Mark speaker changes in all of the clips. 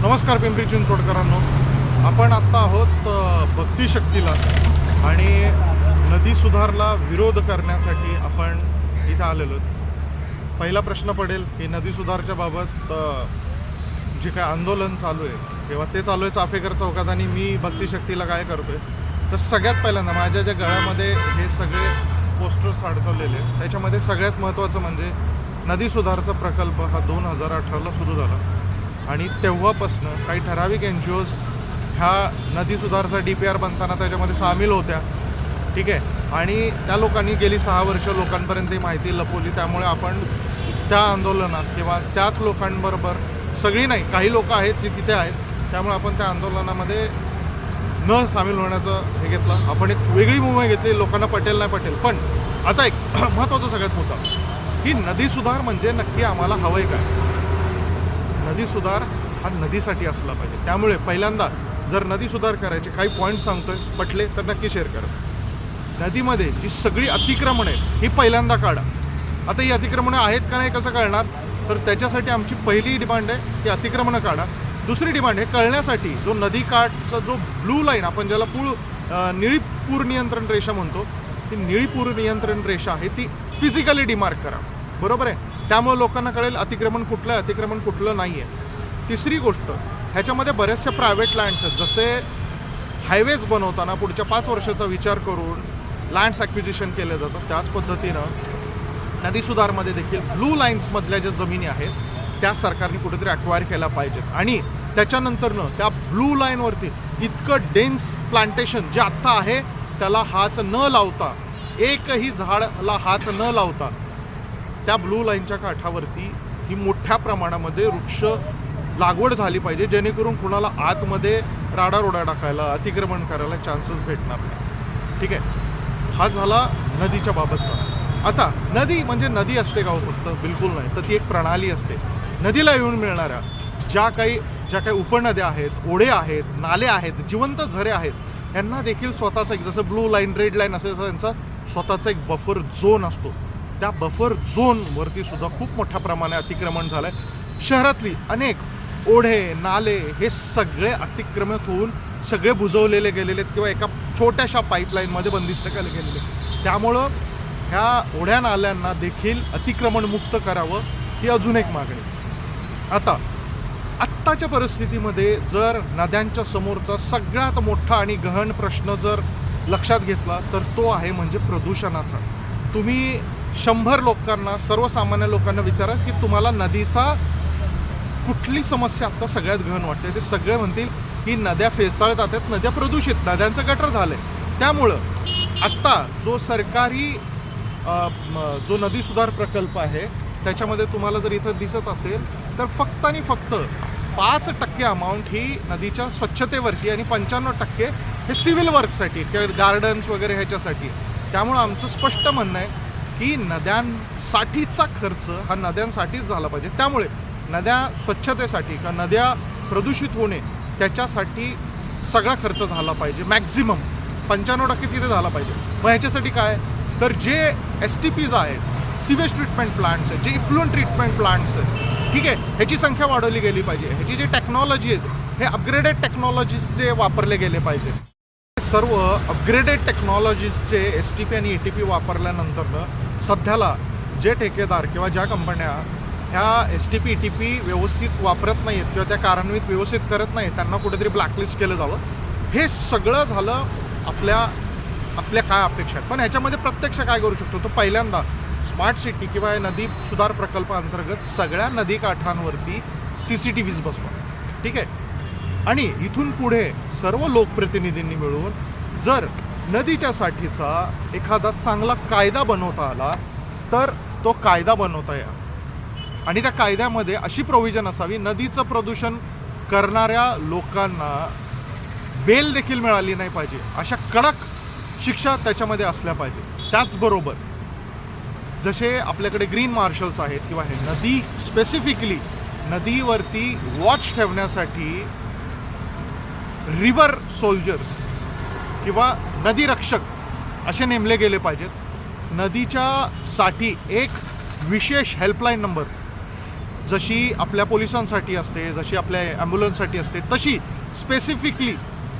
Speaker 1: नमस्कार पिंपरी चिंचवडकरांनो, आपण आत्ता आहोत भक्ती शक्तीला आणि नदी सुधारला विरोध करण्यासाठी आपण इथं आलेलो आहोत. पहिला प्रश्न पडेल की नदी सुधारच्या बाबत जे काय आंदोलन चालू आहे तेव्हा ते चालू आहे चाफेकर चौकात आणि मी भक्ती शक्तीला काय करतोय तर सगळ्यात पहिल्यांदा माझ्या ज्या गळ्यामध्ये हे सगळे पोस्टर्स अडकवलेले आहेत त्याच्यामध्ये सगळ्यात महत्त्वाचं म्हणजे नदी सुधारचा प्रकल्प हा 2018ला सुरू झाला आणि तेव्हापासनं काही ठराविक NGOज ह्या नदी सुधारचा DPR बनताना त्याच्यामध्ये सामील होत्या, ठीक आहे. आणि त्या लोकांनी गेली 6 वर्ष लोकांपर्यंत ही माहिती लपवली. त्यामुळे आपण त्या आंदोलनात किंवा त्याच लोकांबरोबर, सगळी नाही, काही लोक आहेत जी तिथे आहेत, त्यामुळे आपण त्या आंदोलनामध्ये न सामील होण्याचं हे घेतलं. आपण एक वेगळी मूव्हमेंट घेतली, लोकांना पटेल नाही पटेल. पण आता एक महत्त्वाचा सगळ्यात मुद्दा की नदी सुधार म्हणजे नक्की आम्हाला हवंय काय. नदी सुधार हा नदीसाठी असला पाहिजे. त्यामुळे पहिल्यांदा जर नदी सुधार करायचे काही पॉईंट सांगतोय, पटले तर नक्की शेअर करा. नदीमध्ये जी सगळी अतिक्रमणं आहेत ही पहिल्यांदा काढा. आता ही अतिक्रमणं आहेत का नाही कसं कळणार, तर त्याच्यासाठी आमची पहिली डिमांड आहे ती अतिक्रमणं काढा. दुसरी डिमांड आहे कळण्यासाठी जो नदीकाठचा जो ब्लू लाईन आपण ज्याला निळी पूर नियंत्रण रेषा म्हणतो, ती निळी पूर नियंत्रण रेषा आहे ती फिजिकली डिमार्क करा. बरोबर आहे. त्यामुळे लोकांना कळेल अतिक्रमण कुठलं आहे, अतिक्रमण कुठलं नाही आहे. तिसरी गोष्ट, ह्याच्यामध्ये बरेचसे प्रायव्हेट लँड्स आहेत. जसे हायवेज बनवताना पुढच्या 5 वर्षाचा विचार करून लँड्स ॲक्विजिशन केले जातं, त्याच पद्धतीनं नदी सुधारमध्ये देखील ब्लू लाईन्समधल्या ज्या जमिनी आहेत त्या सरकारने कुठेतरी ॲक्वायर केल्या पाहिजेत. आणि त्याच्यानंतरनं त्या ब्लू लाईनवरती इतकं डेन्स प्लांटेशन जे आत्ता आहे त्याला हात न लावता, एकही झाडाला हात न लावता त्या ब्लू लाईनच्या काठावरती ही मोठ्या प्रमाणामध्ये वृक्ष लागवड झाली पाहिजे, जेणेकरून कुणाला आतमध्ये राडारोडा टाकायला, अतिक्रमण करायला चान्सेस भेटणार नाही, ठीक आहे. हा झाला नदीच्या बाबतचा. आता नदी म्हणजे नदी असते का हो फक्त? बिलकुल नाही. तर ती एक प्रणाली असते. नदीला येऊन मिळणाऱ्या ज्या काही उपनद्या आहेत, ओढे आहेत, नाले आहेत, जिवंत झरे आहेत, यांना देखील स्वतःचा एक, जसं ब्लू लाईन, रेड लाईन असेल त्यांचा स्वतःचा एक बफर झोन असतो. त्या बफर झोनवरती सुद्धा खूप मोठ्या प्रमाणात अतिक्रमण झालं आहे. शहरातली अनेक ओढे, नाले हे सगळे अतिक्रमित होऊन सगळे बुजवलेले गेलेले आहेत किंवा एका छोट्याशा पाईपलाईनमध्ये बंदिस्त केले गेलेले. त्यामुळं ह्या ओढ्या नाल्यांना देखील अतिक्रमणमुक्त करावं ही अजून एक मागणी. आत्ताच्या परिस्थितीमध्ये जर नद्यांच्या समोरचा सगळ्यात मोठा आणि गहन प्रश्न जर लक्षात घेतला तर तो आहे म्हणजे प्रदूषणाचा. तुम्ही 100 लोकांना, सर्वसामान्य लोकांना विचारा की तुम्हाला नदीचा कुठली समस्या आत्ता सगळ्यात गहन वाटते, ते सगळे म्हणतील की नद्या फेसाळतात आहेत, नद्या प्रदूषित, नद्यांचं गटर झालं आहे. त्यामुळं आत्ता जो सरकारी जो नदी सुधार प्रकल्प आहे त्याच्यामध्ये तुम्हाला जर इथं दिसत असेल तर फक्त आणि फक्त 5% अमाऊंट ही नदीच्या स्वच्छतेवरती आणि 95% हे सिव्हिल वर्कसाठी किंवा गार्डन्स वगैरे ह्याच्यासाठी. त्यामुळं आमचं स्पष्ट म्हणणं आहे की नद्यांसाठीचा खर्च हा नद्यांसाठीच झाला पाहिजे. त्यामुळे नद्या स्वच्छतेसाठी किंवा नद्या प्रदूषित होणे त्याच्यासाठी सगळा खर्च झाला पाहिजे. मॅक्झिमम 95% तिथे झाला पाहिजे. मग ह्याच्यासाठी काय, तर जे STPs आहेत, सिवेज ट्रीटमेंट प्लांट्स आहेत, जे इफ्लुएंट ट्रीटमेंट प्लांट्स आहेत, ठीक आहे, ह्याची संख्या वाढवली गेली पाहिजे. ह्याची जे टेक्नॉलॉजी आहेत हे अपग्रेडेड टेक्नॉलॉजीजचे वापरले गेले पाहिजे. सर्व अपग्रेडेड टेक्नॉलॉजीजचे STP आणि ATP वापरल्यानंतरनं सध्याला जे ठेकेदार किंवा ज्या कंपन्या ह्या STP ATP व्यवस्थित वापरत नाहीत किंवा त्या कार्यान्वित व्यवस्थित करत नाहीत त्यांना कुठेतरी ब्लॅकलिस्ट केलं जावं. हे सगळं झालं आपल्या काय अपेक्षा आहेत. पण ह्याच्यामध्ये प्रत्यक्ष काय करू शकतो, तर पहिल्यांदा स्मार्ट सिटी किंवा नदी सुधार प्रकल्पाअंतर्गत सगळ्या नदीकाठांवरती CCTVs बसवा, ठीक आहे. आणि इथून पुढे सर्व लोकप्रतिनिधींनी मिळून जर नदीच्यासाठीचा एखादा चांगला कायदा बनवता आला तर तो कायदा बनवता या आणि त्या कायद्यामध्ये अशी प्रोव्हिजन असावी, नदीचं प्रदूषण करणाऱ्या लोकांना बेल देखील मिळाली नाही पाहिजे, अशा कडक शिक्षा त्याच्यामध्ये असल्या पाहिजे. त्याचबरोबर जसे आपल्याकडे ग्रीन मार्शल्स आहेत किंवा हे नदी स्पेसिफिकली नदीवरती वॉच ठेवण्यासाठी रिव्हर सोल्जर्स किंवा नदी रक्षक असे नेमले गेले पाहिजेत. नदीच्या साठी एक विशेष हेल्पलाईन नंबर जशी आपल्या पोलिसांसाठी असते, जशी आपल्या ॲम्ब्युलन्ससाठी असते, तशी स्पेसिफिकली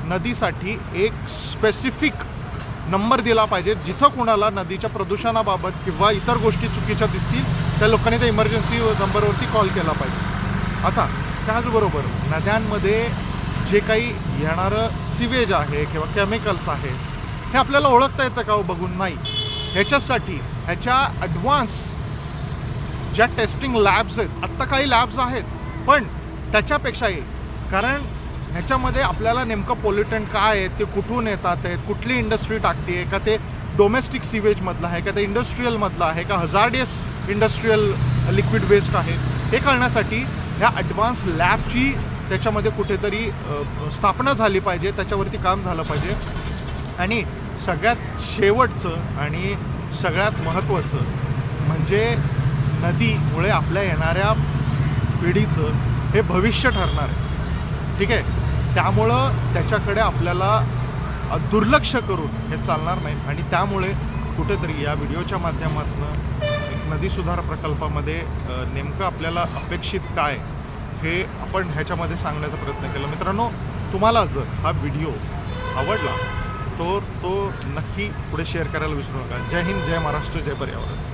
Speaker 1: नदीसाठी एक स्पेसिफिक नंबर दिला पाहिजे. जिथं कुणाला नदीच्या प्रदूषणाबाबत किंवा इतर गोष्टी चुकीच्या दिसतील त्या लोकांनी त्या इमर्जन्सी नंबरवरती कॉल केला पाहिजे. आता त्याचबरोबर नद्यांमध्ये जे काही येणारं सिवेज आहे किंवा केमिकल्स आहे हे आपल्याला ओळखता येतं का बघून? नाही. ह्याच्यासाठी ह्याच्या ॲडव्हान्स ज्या टेस्टिंग लॅब्स आहेत, आत्ता काही लॅब्स आहेत, पण त्याच्यापेक्षाही, कारण ह्याच्यामध्ये आपल्याला नेमकं पोल्युटंट काय आहे, ते कुठून येतात आहेत, कुठली इंडस्ट्री टाकते आहे, का ते डोमेस्टिक सिवेजमधलं आहे, का ते इंडस्ट्रीयलमधलं आहे, का हजार्डियस इंडस्ट्रीयल लिक्विड वेस्ट आहे, हे कळण्यासाठी ह्या ॲडव्हान्स लॅबची त्याच्यामध्ये कुठेतरी स्थापना झाली पाहिजे, त्याच्यावरती काम झालं पाहिजे. आणि सगळ्यात शेवटचं आणि सगळ्यात महत्त्वाचं म्हणजे नदीमुळे आपल्या येणाऱ्या पिढीचं हे भविष्य ठरणार आहे. ठीक आहे, त्यामुळं त्याच्याकडे आपल्याला दुर्लक्ष करून हे चालणार नाही. आणि त्यामुळे कुठेतरी या व्हिडिओच्या माध्यमातून एक नदी सुधार प्रकल्पामध्ये नेमकं आपल्याला अपेक्षित काय हे आपण ह्याच्यामध्ये सांगण्याचा प्रयत्न केला. मित्रांनो, तुम्हाला जर हा व्हिडिओ आवडला तर तो नक्की पुढे शेअर करायला विसरू नका. जय हिंद, जय महाराष्ट्र, जय पर्यावरण.